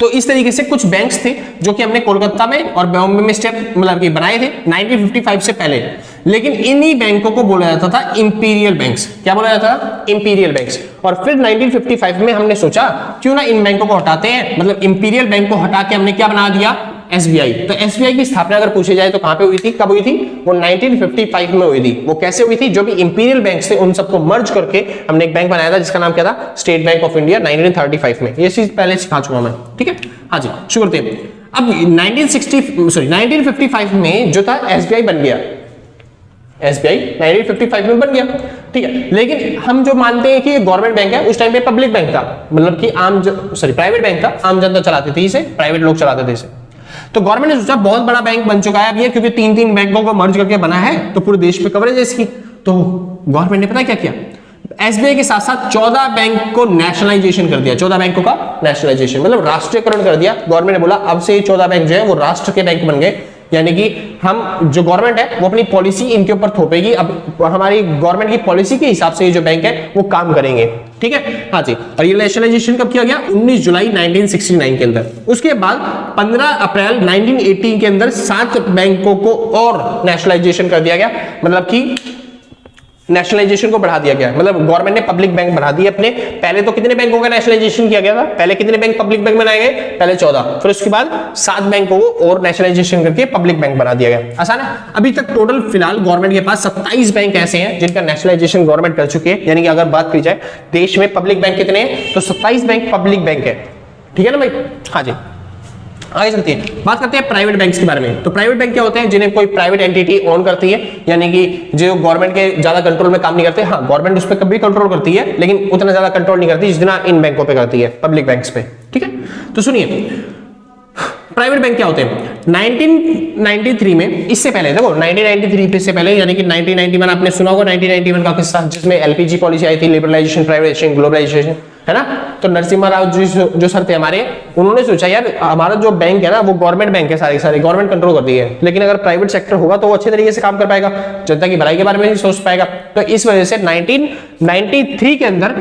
तो इस तरीके से कुछ बैंक्स थे जो कि हमने कोलकाता में और बॉम्बे में स्टेप मतलब कि बनाए थे 1955 से पहले। लेकिन इन्हीं बैंकों को बोला जाता था इंपीरियल बैंक्स। क्या बोला जाता था, इंपीरियल बैंक्स। और फिर 1955 में हमने सोचा क्यों ना इन बैंकों को हटाते हैं, मतलब इंपीरियल बैंक को हटा के हमने क्या बना दिया, एसबीआई। तो एसबीआई की स्थापना अगर पूछी जाए तो कहां पे हुई थी, कब हुई थी, वो 1955 में हुई थी। वो कैसे हुई थी, जो भी इंपीरियल बैंक्स थे उन सबको मर्ज करके हमने एक बैंक बनाया था जिसका नाम क्या था, स्टेट बैंक ऑफ इंडिया, 1935 में। ये चीज पहले सिखा चुका मैं, ठीक है। हाँ जी, शुरू करते हैं। अब 1955 में जो था एसबीआई बन गया, एसबीआई 1955 में बन गया, ठीक है। लेकिन हम जो मानते हैं कि ये गवर्नमेंट बैंक है, उस टाइम पे पब्लिक बैंक था, मतलब कि प्राइवेट बैंक था, आम जनता चलाती थी इसे, प्राइवेट लोग चलाते थे इसे। तो गवर्नमेंट ने सोचा बहुत बड़ा बैंक बन चुका है अब ये, क्योंकि 3 बैंकों को मर्ज करके बना है तो पूरे देश पे कवरेज है इसकी। तो गवर्नमेंट ने पता क्या किया, एसबीआई के साथ साथ 14 बैंक को नेशनलाइजेशन कर दिया, 14 बैंकों का नेशनलाइजेशन मतलब राष्ट्रीयकरण कर दिया। गवर्नमेंट ने बोला अब से ये 14 बैंक जो है वो राष्ट्र के बैंक बन गए, यानी कि हम जो गवर्नमेंट है वो अपनी पॉलिसी इनके ऊपर थोपेगी, अब हमारी गवर्नमेंट की पॉलिसी के हिसाब से ये जो बैंक है वो काम करेंगे, ठीक है। हाँ जी, और ये नेशनलाइजेशन कब किया गया, 19 जुलाई 1969 के अंदर। उसके बाद 15 अप्रैल 1980 के अंदर 7 बैंकों को और नेशनलाइजेशन कर दिया गया, मतलब कि नेशनलाइजेशन को बढ़ा दिया गया, मतलब गवर्नमेंट ने पब्लिक बैंक बढ़ा दिए अपने। पहले तो कितने बैंकों का नेशनलाइजेशन किया गया था, पहले कितने बैंक पब्लिक बैंक बनाए गए, पहले 14, फिर उसके बाद 7 बैंकों को और नेशनलाइजेशन करके पब्लिक बैंक बना दिया गया। आसान है। अभी तक टोटल फिलहाल गवर्नमेंट के पास 27 बैंक ऐसे हैं जिनका नेशनलाइजेशन गवर्नमेंट कर चुकी है, यानी कि अगर बात की जाए देश में पब्लिक बैंक कितने हैं तो 27 बैंक पब्लिक बैंक है, ठीक है ना भाई। हाँ जी, आगे चलते हैं, बात करते हैं प्राइवेट बैंक्स के बारे में। तो प्राइवेट बैंक क्या होते हैं, जिन्हें कोई प्राइवेट एंटिटी ओन करती है, यानी कि जो गवर्नमेंट के ज्यादा कंट्रोल में काम नहीं करते। हाँ, गवर्नमेंट उस पर कभी कंट्रोल करती है लेकिन उतना ज्यादा कंट्रोल नहीं करती जितना इन बैंकों पे करती है, पब्लिक बैंक्स पे, ठीक है। तो सुनिए प्राइवेट बैंक क्या होते हैं। 1993 में, इससे पहले देखो 1993 से पहले यानी कि 1991 आपने सुना होगा 1991 का किस्सा, जिसमें एलपीजी पॉलिसी आई थी, लिबरलाइजेशन, प्राइवेटाइजेशन, ग्लोबलाइजेशन, है ना। तो नरसिम्हा राव जो सर थे हमारे, उन्होंने सोचा यार हमारा जो बैंक है ना वो गवर्नमेंट बैंक है, सारे गवर्नमेंट कंट्रोल करती है, लेकिन अगर प्राइवेट सेक्टर होगा तो वो अच्छे तरीके से काम कर पाएगा, जनता की भलाई के बारे में भी सोच पाएगा। तो इस वजह से 1993 के अंदर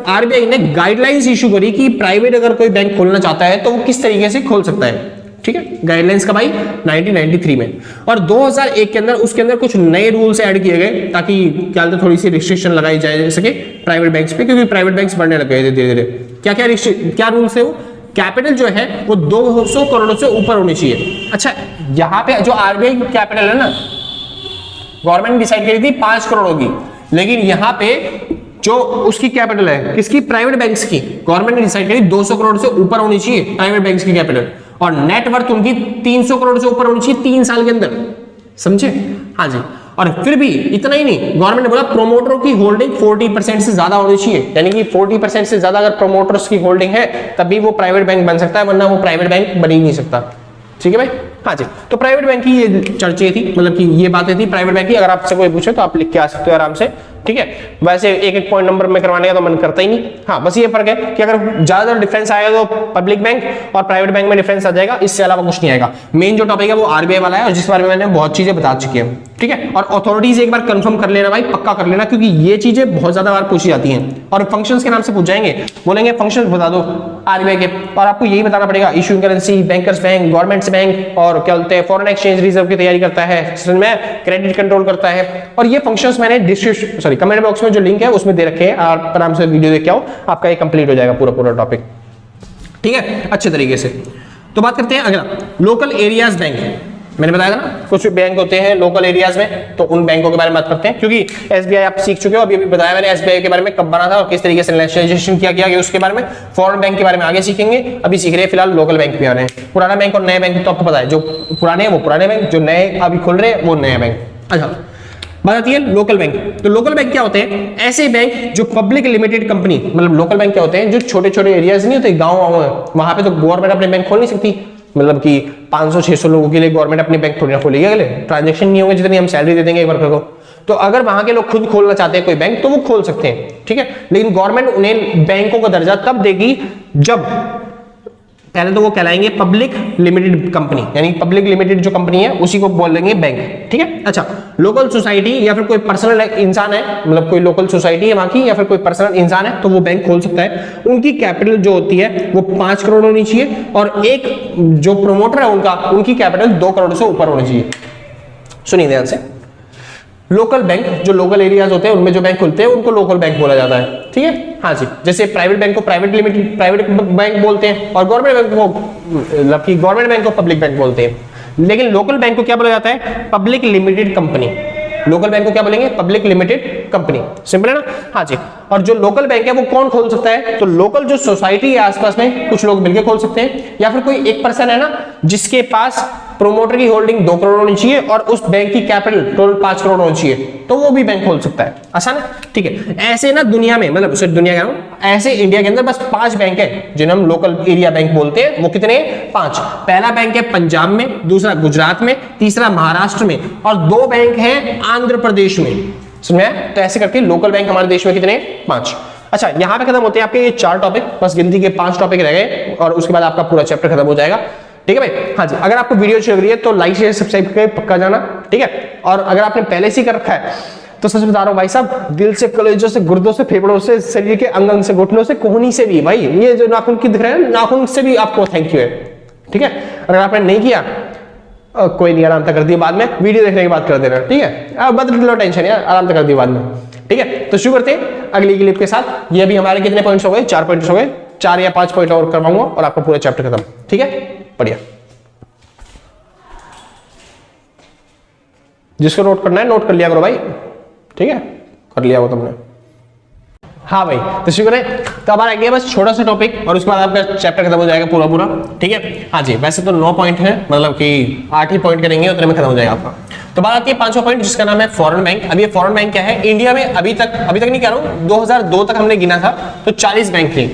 आरबीआई ने गाइडलाइंस इशू करी कि प्राइवेट अगर कोई बैंक खोलना चाहता है तो वो किस तरीके से खोल सकता है, ठीक है। गाइडलाइंस का भाई 1993 में, और 2001 के अंदर उसके अंदर कुछ नए रूल्स ऐड किए गए ताकि क्या थोड़ी सी रिस्ट्रिक्शन लगाई जा सके प्राइवेट बैंक्स पे, क्योंकि प्राइवेट बैंक्स बढ़ने लग गए थे धीरे धीरे। क्या रूल्स है वो, कैपिटल जो है वो 200 करोड़ से ऊपर होनी चाहिए। अच्छा, यहाँ पे जो आरबीआई कैपिटल है ना, गवर्नमेंट डिसाइड करी थी 5 करोड़ होगी, लेकिन यहाँ पे जो उसकी कैपिटल है किसकी, प्राइवेट बैंक्स की, गवर्नमेंट ने डिसाइड करी 200 करोड़ से ऊपर होनी चाहिए प्राइवेट बैंक्स की कैपिटल, और नेटवर्थ उनकी 300 करोड़ से ऊपर होनी चाहिए 3 साल के अंदर, समझे। हाँ जी, और फिर भी इतना ही नहीं, गवर्नमेंट ने बोला प्रोमोटरों की होल्डिंग 40% से ज्यादा होनी चाहिए, यानी कि 40% से ज्यादा अगर प्रोमोटर्स की होल्डिंग है तभी वो प्राइवेट बैंक बन सकता है, वरना वो प्राइवेट बैंक बन ही नहीं सकता, ठीक है भाई। हाँ जी, तो प्राइवेट बैंक की ये चर्चे थी, मतलब कि ये बातें थी प्राइवेट बैंक की। अगर आपसे कोई पूछे तो आप लिख के आ सकते हो आराम से, ठीक है। वैसे एक पॉइंट नंबर में करवाने का तो मन करता ही नहीं। हाँ, बस ये फर्क है कि अगर ज्यादा डिफरेंस आएगा तो पब्लिक बैंक और प्राइवेट बैंक में डिफरेंस आ जाएगा, इससे अलावा कुछ नहीं आएगा। मेन जो टॉपिक है वो आरबीआई वाला है, और जिस बारे में मैंने बहुत चीजें बता चुकी है, ठीक है। और अथॉरिटीज एक बार कंफर्म कर लेना भाई, पक्का कर लेना, क्योंकि ये चीजें बहुत ज्यादा बार पूछी जाती हैं। और फंक्शंस के नाम से पूछ जाएंगे, बोलेंगे फंक्शंस बता दो आरबीआई के, और आपको यही बताना पड़ेगा issuing currency, bankers bank, governments bank, और क्या बोलते हैं फॉरेन एक्सचेंज रिजर्व की तैयारी करता है, क्रेडिट कंट्रोल करता है। और ये फंक्शंस मैंने कमेंट बॉक्स में जो लिंक है उसमें दे रखे हैं, आप आराम से वीडियो देख के आओ, आपका ये कंप्लीट हो जाएगा पूरा टॉपिक, ठीक है, अच्छे तरीके से। तो बात करते हैं अगला, लोकल एरियाज बैंक। मैंने बताया था ना कुछ बैंक होते हैं लोकल एरियाज में, तो उन बैंकों के बारे में बात करते हैं, क्योंकि एसबीआई आप सीख चुके हो, अभी बताया मैंने एसबीआई के बारे में कब बना था और किस तरीके से नेशनलाइजेशन किया गया उसके बारे में। फॉरेन बैंक के बारे में आगे सीखेंगे, अभी सीख रहे हैं फिलहाल लोकल बैंक पे आ रहे हैं। पुराना बैंक और नए बैंक तो आपको पता है, जो पुराने हैं वो पुराने बैंक, जो नए अभी खुल रहे हैं वो नए बैंक। अच्छा, बात आती है लोकल बैंक। तो लोकल बैंक क्या होते हैं, ऐसे बैंक जो पब्लिक लिमिटेड कंपनी, मतलब लोकल बैंक क्या होते हैं, जो छोटे छोटे एरियाज नहीं होते, गाँव वहां पे तो गवर्नमेंट अपने बैंक खोल नहीं सकती, मतलब कि 500-600 लोगों के लिए गवर्नमेंट अपने बैंक थोड़ी ना खोलेगी, अगले ट्रांजैक्शन नहीं होंगे जितनी हम सैलरी दे देंगे एक वर्कर को। तो अगर वहां के लोग खुद खोलना चाहते हैं कोई बैंक तो वो खोल सकते हैं, ठीक है। लेकिन गवर्नमेंट उन्हें बैंकों का दर्जा तब देगी जब पहले तो वो कहलाएंगे पब्लिक लिमिटेड कंपनी, यानी पब्लिक लिमिटेड जो कंपनी है उसी को बोलेंगे बैंक, ठीक है। अच्छा, लोकल सोसाइटी या फिर कोई पर्सनल इंसान है, मतलब कोई लोकल सोसाइटी है वहां की, या फिर कोई पर्सनल इंसान है तो वो बैंक खोल सकता है। उनकी कैपिटल जो होती है वो 5 करोड़ होनी चाहिए, और एक जो प्रोमोटर है उनकी कैपिटल 2 करोड़ से ऊपर होनी चाहिए। सुनिए ध्यान से, लोकल बैंक जो लोकल एरियाज होते हैं उनमें जो बैंक खुलते हैं उनको लोकल बैंक बोला जाता है, ठीक है। हाँ जी, जैसे प्राइवेट बैंक को प्राइवेट बैंक बोलते हैं, और गवर्नमेंट बैंक को मतलब कि गवर्नमेंट बैंक को पब्लिक बैंक बोलते हैं। लेकिन लोकल बैंक को क्या बोला जाता है, public limited company, local bank को क्या बोलेंगे? Public limited company. सिंपल है ना? हाँ जी। और जो लोकल बैंक है वो कौन खोल सकता है? तो लोकल जो सोसाइटी है आसपास में कुछ लोग मिलकर खोल सकते हैं, या फिर कोई एक पर्सन है ना जिसके पास प्रोमोटर की होल्डिंग 2 करोड़ होनी चाहिए और उस बैंक की कैपिटल टोटल 5 करोड़ होनी चाहिए, तो वो भी बैंक खोल सकता है। आसान है? ठीक है। ऐसे ना दुनिया में, मतलब सिर्फ दुनिया का ऐसे इंडिया के अंदर बस 5 बैंक है जिन्हें हम लोकल एरिया बैंक बोलते हैं। वो कितने? 5। पहला बैंक है पंजाब में, दूसरा गुजरात में, तीसरा महाराष्ट्र में, और 2 बैंक हैं आंध्र प्रदेश में। समझ में? तो ऐसे करके लोकल बैंक हमारे देश में कितने? 5। अच्छा, यहां पे खत्म होते हैं आपके ये 4 टॉपिक, बस गिनती के 5 टॉपिक रह गए और उसके बाद आपका पूरा चैप्टर खत्म हो जाएगा। ठीक है भाई? हाँ जी। अगर आपको वीडियो अच्छी लग रही है तो लाइक शेयर सब्सक्राइब करके पक्का जाना। ठीक है? और अगर आपने पहले से कर रखा है तो सच बता रहा हूं भाई साहब, दिल से, कलेजों से, गुर्दों से, फेफड़ों से, शरीर के अंग अंग से, घुटनों से, कोहनी से भी भाई, ये जो नाखून की दिख रहे हैं नाखून से भी आपको थैंक यू है। ठीक है? अगर आपने नहीं किया कोई नहीं, आराम से कर दिया, बाद में वीडियो देखने के बाद कर देना। ठीक है? अब लो टेंशन यार, आराम से कर दिया बाद में। ठीक है? तो शुरू करते हैं अगली क्लिप के साथ। ये अभी हमारे कितने पॉइंट्स हो गए? 4 पॉइंट्स हो गए। 4 या 5 पॉइंट और करवाऊंगा और आपका पूरा चैप्टर खत्म। ठीक है? बढ़िया। जिसको नोट करना है नोट कर लिया करो भाई। ठीक है? कर लिया वो तुमने? हाँ भाई, तो शुक्र है। तो हमारा आगे बस छोटा सा टॉपिक और उसके बाद आपका चैप्टर खत्म हो जाएगा पूरा पूरा। ठीक है? हाँ जी। वैसे तो 9 पॉइंट है, मतलब कि 8 ही पॉइंट करेंगे उतने में खत्म हो जाएगा आपका। तो बात आती है 5वां पॉइंट, जिसका नाम है फॉरेन बैंक। अब ये फॉरेन बैंक क्या है? इंडिया में अभी तक नहीं कह रहा हूँ, 2002 तक हमने गिना था तो 40 बैंक थे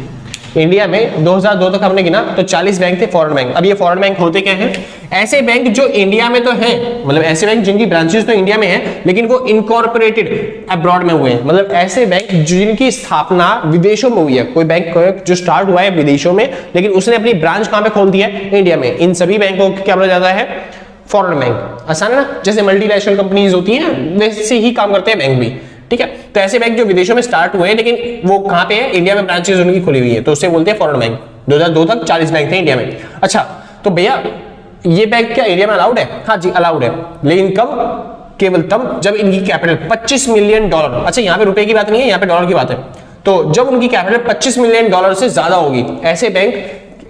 इंडिया में। 2002 तक हमने गिना तो 40 बैंक थे फॉरेन बैंक। अब ये फॉरेन बैंक होते क्या हैं? ऐसे बैंक जो इंडिया में तो है, मतलब ऐसे बैंक जिनकी ब्रांचेस तो इंडिया में है लेकिन वो इनकॉर्पोरेटेड अब्रॉड में हुए हैं। मतलब ऐसे बैंक जिनकी स्थापना विदेशों में हुई है। कोई बैंक जो स्टार्ट हुआ है विदेशों में लेकिन उसने अपनी ब्रांच कहां पे खोल दिया है? इंडिया में। इन सभी बैंकों को क्या बोला जाता है? Foreign bank. आसान है ना? जैसे मल्टीनेशनल कंपनीज होती हैं वैसे ही काम करते हैं बैंक भी। ठीक है? तो ऐसे बैंक जो विदेशों में स्टार्ट हुए हैं लेकिन वो कहां पे है? इंडिया में ब्रांचेस उनकी खुली हुई है, तो उसे बोलते हैं फॉरेन बैंक। 2002 तक 40 बैंक थे इंडिया में। अच्छा, तो भैया ये बैंक क्या इंडिया में अलाउड है? हाँ जी, अलाउड है। लेकिन कब? केवल तब जब इनकी कैपिटल $25 मिलियन। अच्छा, यहाँ पे रुपए की बात नहीं है, यहाँ पे डॉलर की बात है। तो जब उनकी कैपिटल $25 मिलियन से ज्यादा होगी, ऐसे बैंक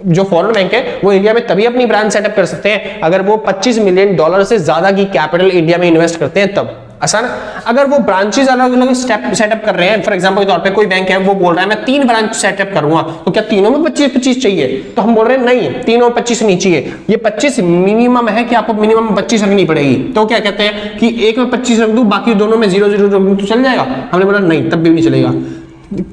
जो फॉरेन बैंक है वो इंडिया में तभी अपनी ब्रांच सेटअप कर सकते हैं अगर वो $25 मिलियन से ज्यादा की कैपिटल इंडिया में इन्वेस्ट करते हैं तब। आसान। अगर वो ब्रांचेस अलग अलग सेटअप कर रहे हैं, फॉर एग्जांपल के तौर पे कोई बैंक है वो बोल रहा है मैं 3 ब्रांच सेटअप करूंगा, तो क्या तीनों में 25-25 चाहिए? तो हम बोल रहे हैं नहीं, तीनों में 25 नहीं चाहिए। ये 25 मिनिमम है कि आपको मिनिमम 25 रखनी पड़ेगी। तो क्या कहते हैं कि एक में 25 रख दूं, बाकी दोनों में 0-0 रख दूं तो चल जाएगा? हमने बोला नहीं, तब भी नहीं चलेगा।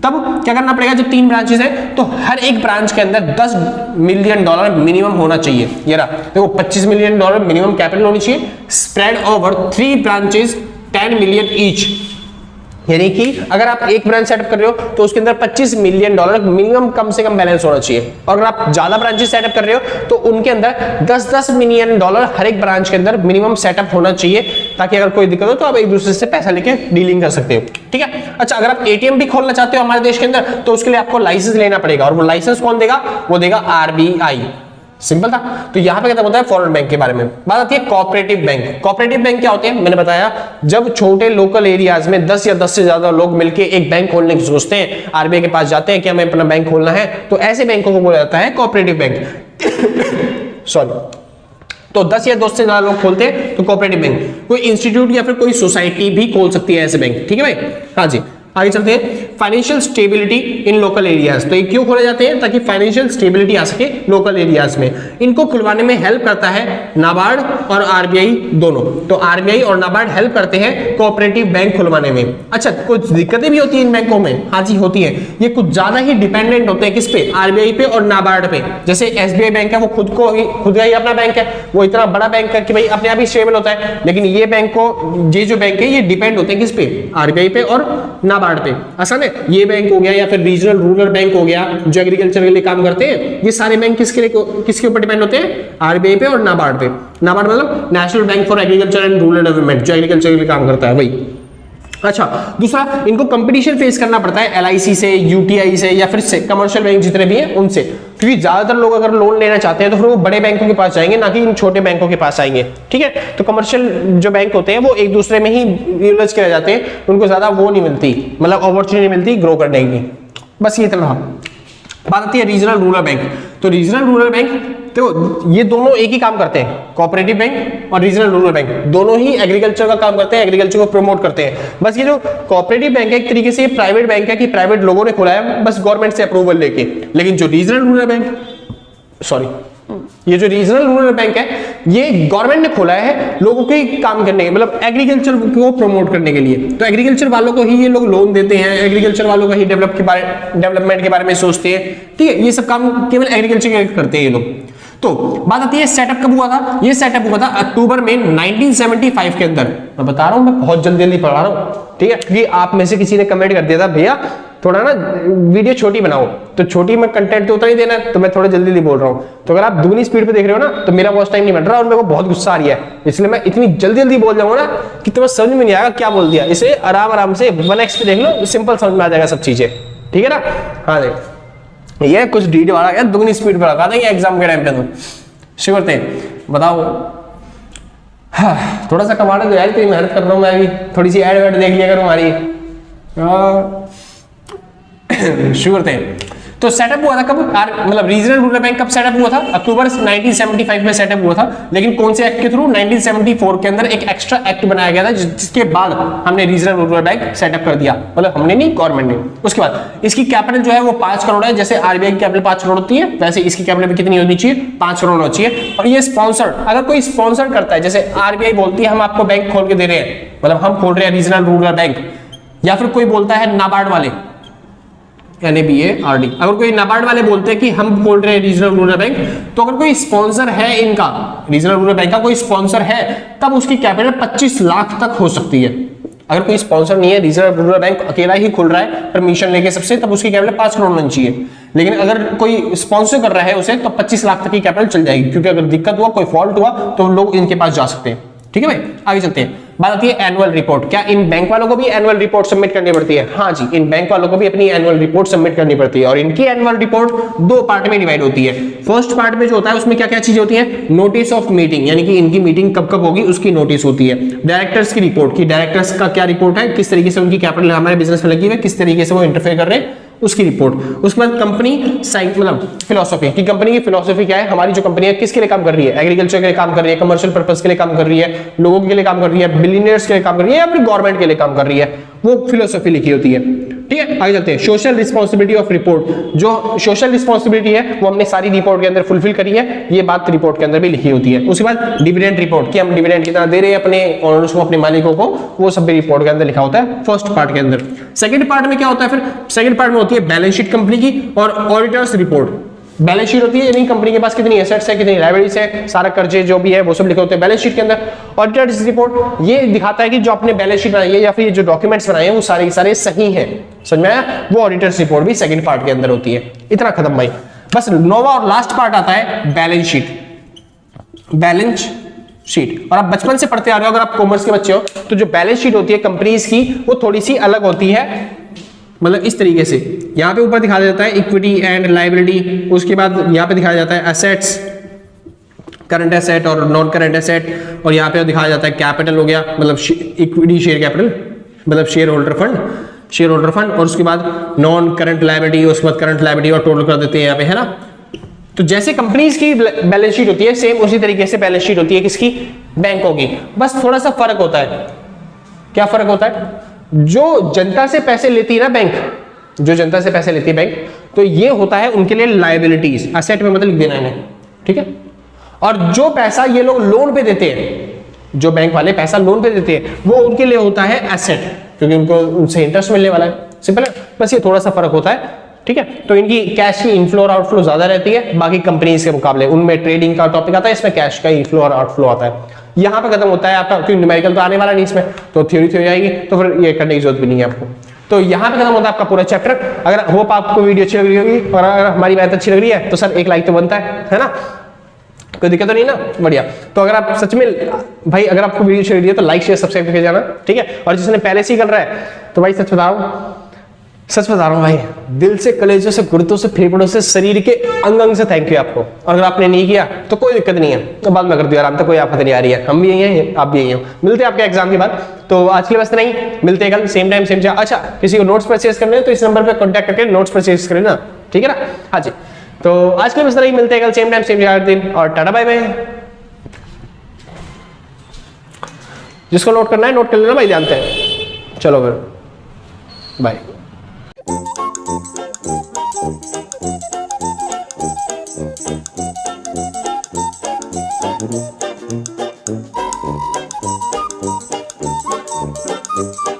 तब क्या करना पड़ेगा? जब 3 ब्रांचेस है तो हर एक ब्रांच के अंदर $10 मिलियन मिनिमम होना चाहिए। ये रहा देखो, $25 मिलियन मिनिमम कैपिटल होनी चाहिए, spread over 3 branches, $10 million each. यानी कि अगर आप एक ब्रांच सेटअप कर रहे हो तो उसके अंदर $25 मिलियन मिनिमम कम से कम बैलेंस होना चाहिए। और अगर आप ज्यादा ब्रांचेस सेटअप कर रहे हो तो उनके अंदर $10 मिलियन हर एक ब्रांच के अंदर मिनिमम सेटअप होना चाहिए, ताकि अगर कोई दिक्कत हो तो आप एक दूसरे से पैसा लेके डीलिंग कर सकते हो। ठीक है? अच्छा, अगर आप एटीएम भी खोलना चाहते हो हमारे देश के अंदर तो उसके लिए आपको लाइसेंस लेना पड़ेगा, और वो लाइसेंस कौन देगा? वो देगा RBI। सिंपल था। तो यहां पे क्या होता है फॉरेन बैंक के बारे में बात आती है। Cooperative bank. कोऑपरेटिव बैंक क्या होते हैं? मैंने बताया, जब छोटे लोकल एरियाज में 10 या 10 से ज्यादा लोग मिलके एक बैंक खोलने की सोचते हैं, आरबीआई के पास जाते हैं कि हमें अपना बैंक खोलना है, तो ऐसे बैंकों को बोला जाता है कोऑपरेटिव बैंक। सॉरी। तो 10 या 2 से ज्यादा लोग खोलते हैं तो कोऑपरेटिव बैंक। कोई इंस्टीट्यूट या फिर कोई सोसाइटी भी खोल सकती है ऐसे बैंक। ठीक है भाई? हाँ जी। आगे चलते हैं। Financial stability in local areas. तो ये क्यों खोले जाते हैं? ताकि फाइनेंशियल स्टेबिलिटी आ सके लोकल एरियाज में। इनको खुलवाने में हेल्प करता है नाबार्ड और आरबीआई दोनों। तो आरबीआई और नाबार्ड हेल्प करते हैं कोऑपरेटिव बैंक खुलवाने में। अच्छा, कुछ दिक्कतें भी होती है इन बैंकों में। हाँ जी, होती है। ये कुछ ज्यादा ही डिपेंडेंट होते हैं किस पे? आरबीआई पे और नाबार्ड पे। जैसे एसबीआई बैंक है, वो खुद का ही अपना बैंक है, वो इतना बड़ा बैंक है कि भाई अपने आप ही स्टेबल होता है। लेकिन ये बैंक को, ये जो बैंक है ये डिपेंड होते हैं किस पे? आरबीआई पे और नाबार्ड पे। आसान है? ये बैंक हो गया या फिर रीजनल रूरल बैंक हो गया जो एग्रीकल्चर के लिए काम करते हैं, ये सारे बैंक किसके ऊपर डिपेंड होते हैं? आरबीआई पे और नाबार्ड पे। नाबार्ड मतलब national bank for agriculture and rural development, जो एग्रीकल्चर के लिए काम करता है वही। अच्छा, दूसरा, इनको कंपटीशन फेस करना पड़ता है एलआईसी से, यूटीआई से, या फिर कमर्शियल बैंक जितने भी हैं उनसे, क्योंकि ज्यादातर लोग अगर लोन लेना चाहते हैं तो फिर वो बड़े बैंकों के पास जाएंगे, ना कि इन छोटे बैंकों के पास आएंगे। ठीक है? तो कमर्शियल जो बैंक होते हैं वो एक दूसरे में ही यूज किए जाते हैं, उनको ज्यादा वो नहीं मिलती, मतलब अपॉर्चुनिटी मिलती ग्रो करने की। बस ये इतना। बात आती है रीजनल रूरल बैंक। तो रीजनल रूरल बैंक, तो ये दोनों एक ही काम करते हैं, कोऑपरेटिव बैंक और रीजनल रूरल बैंक दोनों ही एग्रीकल्चर का काम करते हैं, एग्रीकल्चर को प्रमोट करते हैं। बस ये जो कोऑपरेटिव बैंक है एक तरीके से प्राइवेट बैंक है कि प्राइवेट लोगों ने खोला है बस गवर्नमेंट से अप्रूवल लेके, लेकिन जो रीजनल रूरल बैंक, सॉरी ये जो रीजनल रूरल बैंक है ये गवर्नमेंट ने खोला है लोगों के काम करने के, मतलब एग्रीकल्चर को प्रमोट करने के लिए। तो एग्रीकल्चर वालों को ही ये लोग लोन देते हैं, एग्रीकल्चर वालों का ही डेवलपमेंट के बारे में सोचते हैं, ठीक है। ये सब काम केवल एग्रीकल्चर के करते हैं ये लोग। तो बात आती है सेटअप कब हुआ था। ये सेटअप हुआ था अक्टूबर में 1975 के अंदर। मैं बता रहा हूं, मैं बहुत जल्दी जल्दी पढ़ा रहा हूं, ठीक है, क्योंकि आप में से किसी ने कमेंट कर दिया था भैया थोड़ा ना वीडियो छोटी बनाओ, तो छोटी में कंटेंट तो उतना ही देना है, तो मैं थोड़ा जल्दी जल्दी बोल रहा हूं। तो अगर आप दुगनी स्पीड पे देख रहे हो ना तो मेरा वॉच टाइम नहीं बन रहा और मेरे को बहुत गुस्सा आ रही है, इसलिए मैं इतनी जल्दी जल्दी बोल जाऊंगा ना कि तुम्हें समझ में नहीं आएगा क्या बोल दिया। इसे आराम आराम से 1x पे देख लो, सिंपल समझ में आ जाएगा सब चीजें, ठीक है ना। हाँ देख ये कुछ डीडी वाला यार दुगनी स्पीड पे रखा देंगे एग्जाम के टाइम पे, तो शुक्र थे बताओ। हाँ, थोड़ा सा कमाने दो यार, इतनी मेहनत कर रहा हूँ मैं भी, थोड़ी सी एड वेड देख लिया करो हमारी। शुक्र थे। तो सेटअप हुआ था कब, मतलब रीजनल रूरल बैंक कब सेटअप हुआ था, अक्टूबर 1975 में सेटअप हुआ था। लेकिन कौन से एक्ट के थ्रू, 1974 के अंदर एक एक्स्ट्रा एक्ट बनाया गया था जिसके बाद हमने रीजनल रूरल बैंक सेटअप कर दिया, मतलब हमने नहीं गवर्नमेंट ने। उसके बाद इसकी कैपिटल जो है वो 5 करोड़ है, जैसे आरबीआई की कैपिटल 5 करोड़ होती है वैसे इसकी कैपिटल भी कितनी होनी चाहिए, 5 करोड़ होनी चाहिए। और ये स्पॉन्सर्ड, अगर कोई स्पॉन्सर करता है, जैसे आरबीआई बोलती है हम आपको बैंक खोल के दे रहे हैं, मतलब हम खोल रहे हैं रीजनल रूरल बैंक, या फिर कोई बोलता है नाबार्ड वाले NABARD, अगर कोई नाबार्ड वाले बोलते हैं कि हम खोल रहे हैं रीजनल रूरल बैंक, तो अगर कोई स्पॉन्सर है इनका, रीजनल रूरल बैंक का कोई स्पॉन्सर है, तब उसकी कैपिटल 25 लाख तक हो सकती है। अगर कोई स्पॉन्सर नहीं है, रीजनल रूरल बैंक अकेला ही खुल रहा है परमिशन लेके सबसे, तब उसकी कैपिटल 5 करोड़ होनी चाहिए। लेकिन अगर कोई स्पॉन्सर कर रहा है उसे, तो 25 लाख तक की कैपिटल चल जाएगी, क्योंकि अगर दिक्कत हुआ, कोई फॉल्ट हुआ, तो लोग इनके पास जा सकते हैं, ठीक है भाई। आगे चलते हैं, बात आती है एनुअल रिपोर्ट। क्या इन बैंक वालों को भी एनुअल रिपोर्ट सबमिट करनी पड़ती है? हाँ जी, इन बैंक वालों को भी अपनी एनुअल रिपोर्ट सबमिट करनी पड़ती है, और इनकी एनुअल रिपोर्ट 2 पार्ट में डिवाइड होती है। फर्स्ट पार्ट में जो होता है उसमें क्या क्या चीजें होती है, नोटिस ऑफ मीटिंग, यानी कि इनकी मीटिंग कब कब होगी उसकी नोटिस होती है। डायरेक्टर्स की रिपोर्ट, की डायरेक्टर्स का क्या रिपोर्ट है, किस तरीके से उनकी कैपिटल हमारे बिजनेस में लगी हुई है, किस तरीके से वो इंटरफेयर कर रहे हैं, उसकी रिपोर्ट। उसके बाद कंपनी मतलब फिलोसफी की, कंपनी की फिलोसफी क्या है, हमारी जो कंपनी है किसके लिए काम कर रही है, एग्रीकल्चर के लिए काम कर रही है, कमर्शियल पर्पस के लिए काम कर रही है, लोगों के लिए काम कर रही है, बिलियनियर्स के लिए काम कर रही है, या फिर गवर्नमेंट के लिए काम कर रही है, वो फिलोसफी लिखी होती है, ठीक है। आगे चलते हैं, सोशल रिस्पॉन्सिबिलिटी ऑफ रिपोर्ट। जो सोशल रिस्पॉन्सिबिलिटी है वो हमने सारी रिपोर्ट के अंदर फुलफिल करी है, ये बात रिपोर्ट के अंदर भी लिखी होती है। उसके बाद डिविडेंड रिपोर्ट, कि हम डिविडेंड कितना दे रहे हैं अपने ओनर्स को, अपने मालिकों को, वो सब भी रिपोर्ट के अंदर लिखा होता है फर्स्ट पार्ट के अंदर। सेकंड पार्ट में क्या होता है, फिर सेकंड पार्ट में होती है बैलेंस शीट कंपनी की और ऑडिटर्स रिपोर्ट। बैलेंस शीट होती है यानी कंपनी के पास कितनी एसेट्स है, कितनी लायबिलिटीज है, सारा कर्जे जो भी है वो सब लिखे होते हैं बैलेंस शीट के अंदर। ऑडिटर्स रिपोर्ट ये दिखाता है कि जो आपने बैलेंस शीट बनाई है या फिर जो डॉक्यूमेंट्स बनाए हैं वो सारे सारे सही हैं, समझ में आया। वो ऑडिटर्स रिपोर्ट भी सेकंड पार्ट के अंदर होती है। इतना खत्म भाई। बस नौवां और लास्ट पार्ट आता है बैलेंस शीट। बैलेंस शीट, और आप बचपन से पढ़ते आ रहे हो, अगर आप कॉमर्स के बच्चे हो तो जो बैलेंस शीट होती है कंपनीज की वो थोड़ी सी अलग होती है, मतलब इस तरीके से। यहाँ पे ऊपर दिखाया जाता है इक्विटी एंड लायबिलिटी, उसके बाद यहाँ पे दिखाया जाता है एसेट्स, करंट एसेट और नॉन करंट एसेट, और यहाँ पे दिखाया जाता है कैपिटल हो गया, मतलब इक्विटी शेयर कैपिटल, मतलब शेयर होल्डर फंड, और उसके बाद नॉन करंट लायबिलिटी, उसके बाद करंट लायबिलिटी, और टोटल कर देते हैं यहाँ पे, है ना। तो जैसे कंपनीज की बैलेंस शीट होती है सेम उसी तरीके से बैलेंस शीट होती है किसकी, बैंकों की। बस थोड़ा सा फर्क होता है। क्या फर्क होता है, जो जनता से पैसे लेती है ना बैंक, जो जनता से पैसे लेती है बैंक, तो ये होता है उनके लिए लायबिलिटीज, एसेट में मतलब लिख देना है, ठीक है। और जो पैसा ये लोग लोन पे देते हैं, जो बैंक वाले पैसा लोन पे देते हैं, वो उनके लिए होता है एसेट, क्योंकि उनको उनसे इंटरेस्ट मिलने वाला है। सिंपल है, बस ये थोड़ा सा फर्क होता है, ठीक है। तो इनकी कैश की इनफ्लो और आउटफ्लो ज्यादा रहती है बाकी कंपनीज के मुकाबले। उनमें ट्रेडिंग का टॉपिक आता है, इसमें कैश का इनफ्लो और आउटफ्लो आता है। यहाँ पे खत्म होता है आपका, क्योंकि न्यूमेरिकल तो आने वाला नहीं इसमें, तो थ्योरी हो जाएगी, तो फिर ये करने की जरूरत भी नहीं है आपको। तो यहाँ पे खत्म होता है आपका पूरा चैप्टर। अगर होप आपको वीडियो अच्छी लग रही होगी और अगर हमारी बात अच्छी लग रही है तो सर एक लाइक तो बनता है ना, कोई दिक्कत तो नहीं ना, बढ़िया। तो अगर आप सच में भाई, अगर आपको वीडियो अच्छी लग रही है तो लाइक शेयर सब्सक्राइब करके जाना, ठीक है। और जिसने पहले से ही कर रहा है तो भाई सच बता रहा हूँ भाई, दिल से, कलेजों से, गुर्दों से, फेफड़ों से, शरीर के अंग अंग से थैंक यू आपको। और अगर आपने नहीं किया तो कोई दिक्कत नहीं है, तो बाद में कर दिया आराम, तक कोई आफत नहीं आ रही है। हम भी यही हैं, आप भी यही हो। मिलते हैं आपके एग्जाम के बाद। तो आज के लिए बस नहीं, मिलते हैं कल सेम टाइम सेम जगह। अच्छा, किसी को नोट्स परचेज करने हैं तो इस नंबर पर कॉन्टैक्ट करके नोट्स परचेज कर लेना, ठीक है ना। हाँ जी, तो आज के लिए बस इतना ही, मिलते हैं कल सेम टाइम सेम दिन, और टाटा बाय बाय। जिसको नोट करना है नोट कर लेना भाई, जानते हैं। चलो फिर बाय। Thank you.